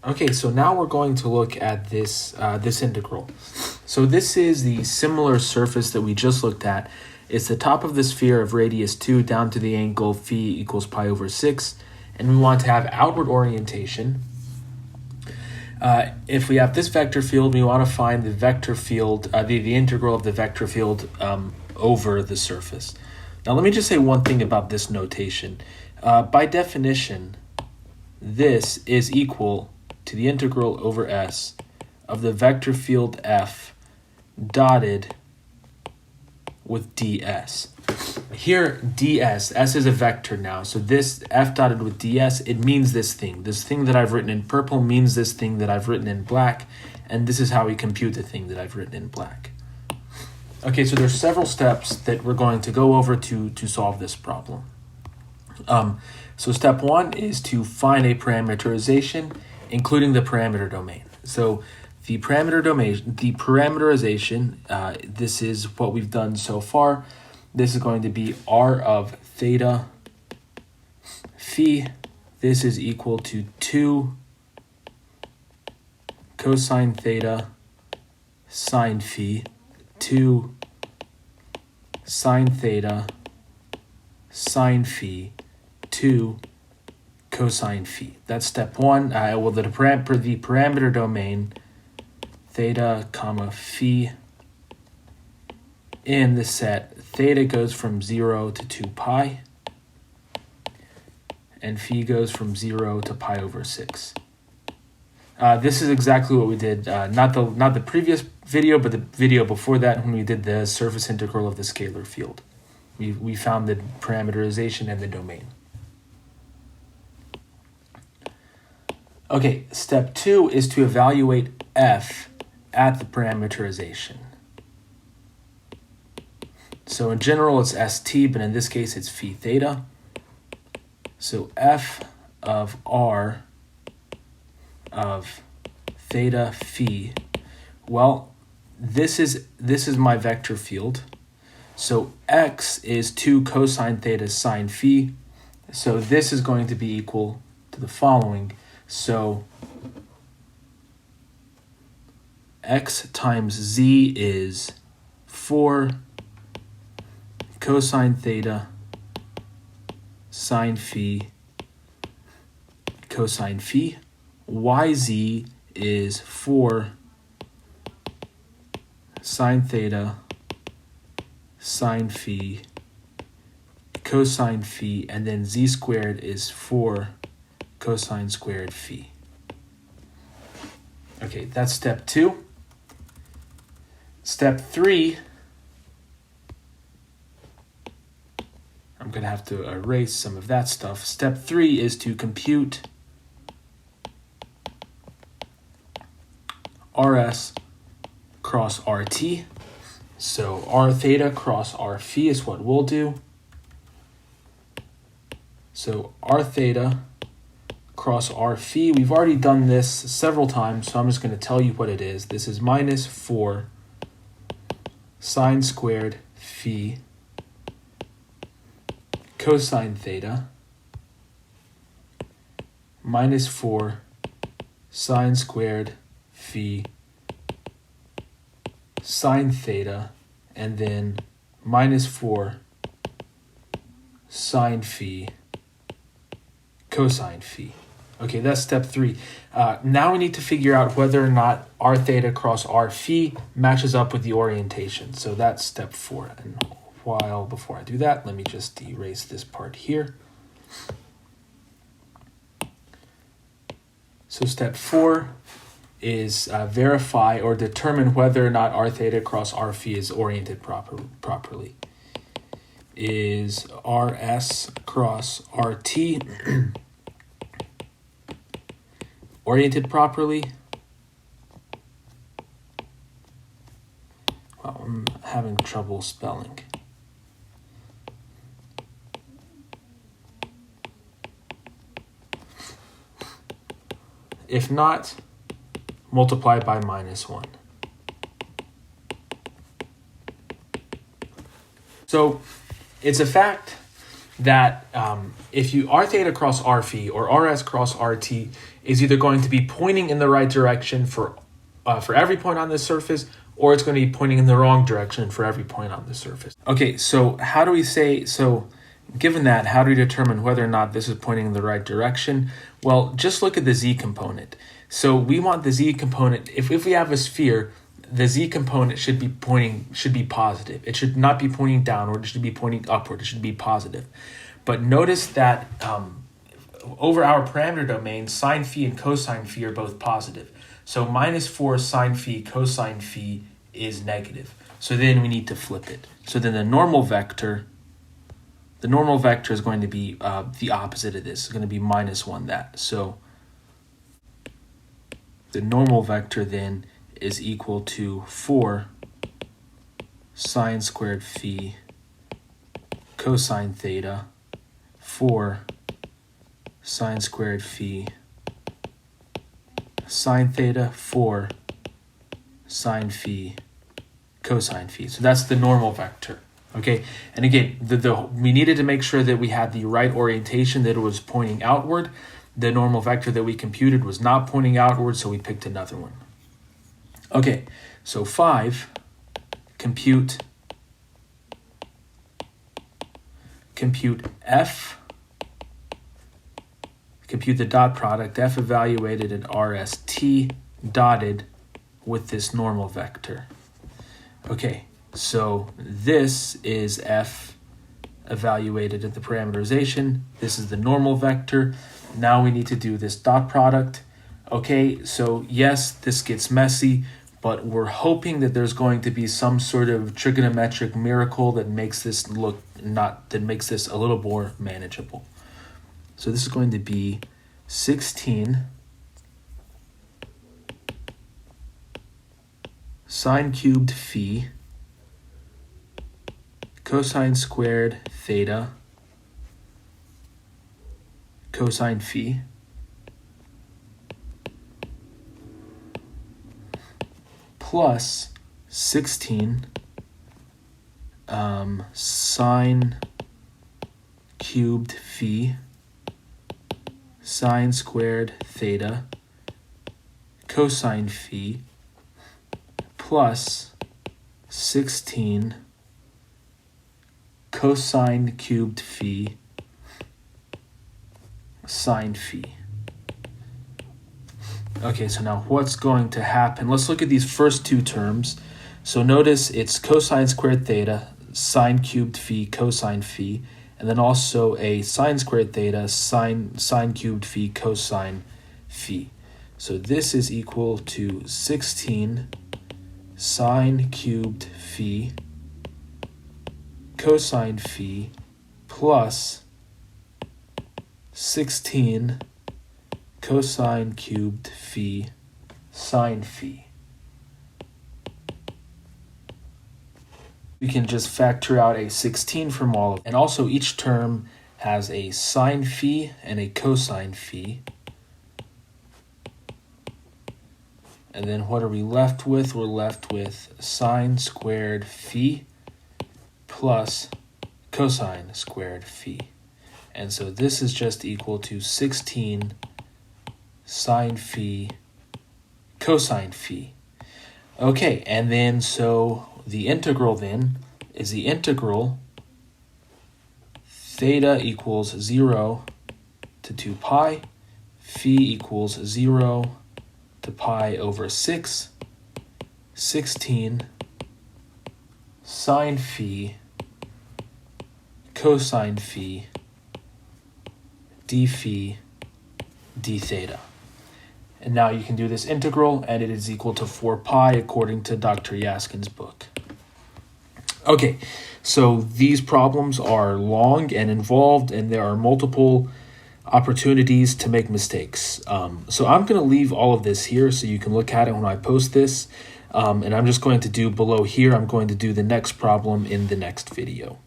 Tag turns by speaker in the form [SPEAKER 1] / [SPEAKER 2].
[SPEAKER 1] Okay, so now we're going to look at this integral. So this is the similar surface that we just looked at. It's the top of the sphere of radius 2 down to the angle phi equals pi over 6. And we want to have outward orientation. If we have this vector field, we want to find the vector field, the integral of the vector field over the surface. Now let me just say one thing about this notation. By definition, this is equal to the integral over S of the vector field F dotted with ds. Here, ds, S is a vector now, so this F dotted with ds, it means this thing. This thing that I've written in purple means this thing that I've written in black, and this is how we compute the thing that I've written in black. Okay, so there's several steps that we're going to go over to solve this problem. So step 1 is to find a parameterization, including the parameter domain. So the parameterization, this is what we've done so far. This is going to be r of theta phi. This is equal to 2 cosine theta sine phi, 2 sine theta sine phi, 2 cosine phi. That's step 1. The parameter domain theta comma phi in the set, theta goes from 0 to 2 pi, and phi goes from 0 to pi over 6. This is exactly what we did, not the previous video, but the video before that when we did the surface integral of the scalar field. We found the parameterization and the domain. Okay, step 2 is to evaluate f at the parameterization. So in general, it's st, but in this case, it's phi theta. So f of r of theta phi, well, this is my vector field. So x is 2 cosine theta sine phi. So this is going to be equal to the following. So x times z is 4 cosine theta sine phi cosine phi. Yz is 4 sine theta sine phi cosine phi, and then z squared is 4 cosine squared phi. Okay, that's step 2. Step 3, I'm going to have to erase some of that stuff. Step 3 is to compute RS cross RT. So R theta cross R phi is what we'll do. So R theta cross R phi, we've already done this several times, so I'm just going to tell you what it is. This is minus 4 sine squared phi cosine theta minus 4 sine squared phi sine theta, and then minus 4 sine phi cosine phi. Okay, that's step 3. Now we need to figure out whether or not R theta cross R phi matches up with the orientation. So that's step 4. And before I do that, let me just erase this part here. So step 4 is verify or determine whether or not R theta cross R phi is oriented properly. Is RS cross RT oriented properly? Well, I'm having trouble spelling. If not, multiply by minus 1. So it's a fact that if you R theta cross R phi or RS cross RT is either going to be pointing in the right direction for every point on this surface, or it's going to be pointing in the wrong direction for every point on the surface. Okay, so how do we say, so given that, how do we determine whether or not this is pointing in the right direction? Well, just look at the z component. So we want the z component, if we have a sphere, the z component should be positive. It should not be pointing downward, it should be pointing upward, it should be positive. But notice that over our parameter domain, sine phi and cosine phi are both positive. So -4 sine phi cosine phi is negative. So then we need to flip it. So then the normal vector is going to be the opposite of this. It's going to be -1 that. So the normal vector then is equal to 4 sine squared phi cosine theta 4 sine squared phi sine theta 4 sine phi cosine phi. So that's the normal vector. Okay, and again, we needed to make sure that we had the right orientation, that it was pointing outward. The normal vector that we computed was not pointing outward, so we picked another one. Okay, so 5, compute f, compute the dot product f evaluated at RST dotted with this normal vector. Okay, so this is f evaluated at the parameterization. This is the normal vector. Now we need to do this dot product. Okay, so yes, this gets messy, but we're hoping that there's going to be some sort of trigonometric miracle that makes this makes this a little more manageable. So this is going to be 16 sine cubed phi cosine squared theta cosine phi plus 16 sine cubed phi sine squared theta cosine phi plus 16 cosine cubed phi sine phi. Okay, so now what's going to happen? Let's look at these first two terms. So notice it's cosine squared theta, sine cubed phi, cosine phi, and then also a sine squared theta, sine cubed phi, cosine phi. So this is equal to 16 sine cubed phi, cosine phi, plus 16 cosine cubed phi sine phi. We can just factor out a 16 from all of them. And also each term has a sine phi and a cosine phi. And then what are we left with? We're left with sine squared phi plus cosine squared phi. And so this is just equal to 16 sine phi cosine phi. Okay, and then so the integral then is the integral theta equals 0 to 2 pi, phi equals 0 to pi over 6, 16 sine phi cosine phi d phi d theta. And now you can do this integral, and it is equal to 4 pi according to Dr. Yaskin's book. Okay, so these problems are long and involved, and there are multiple opportunities to make mistakes. So I'm going to leave all of this here so you can look at it when I post this. And I'm just going to do below here, I'm going to do the next problem in the next video.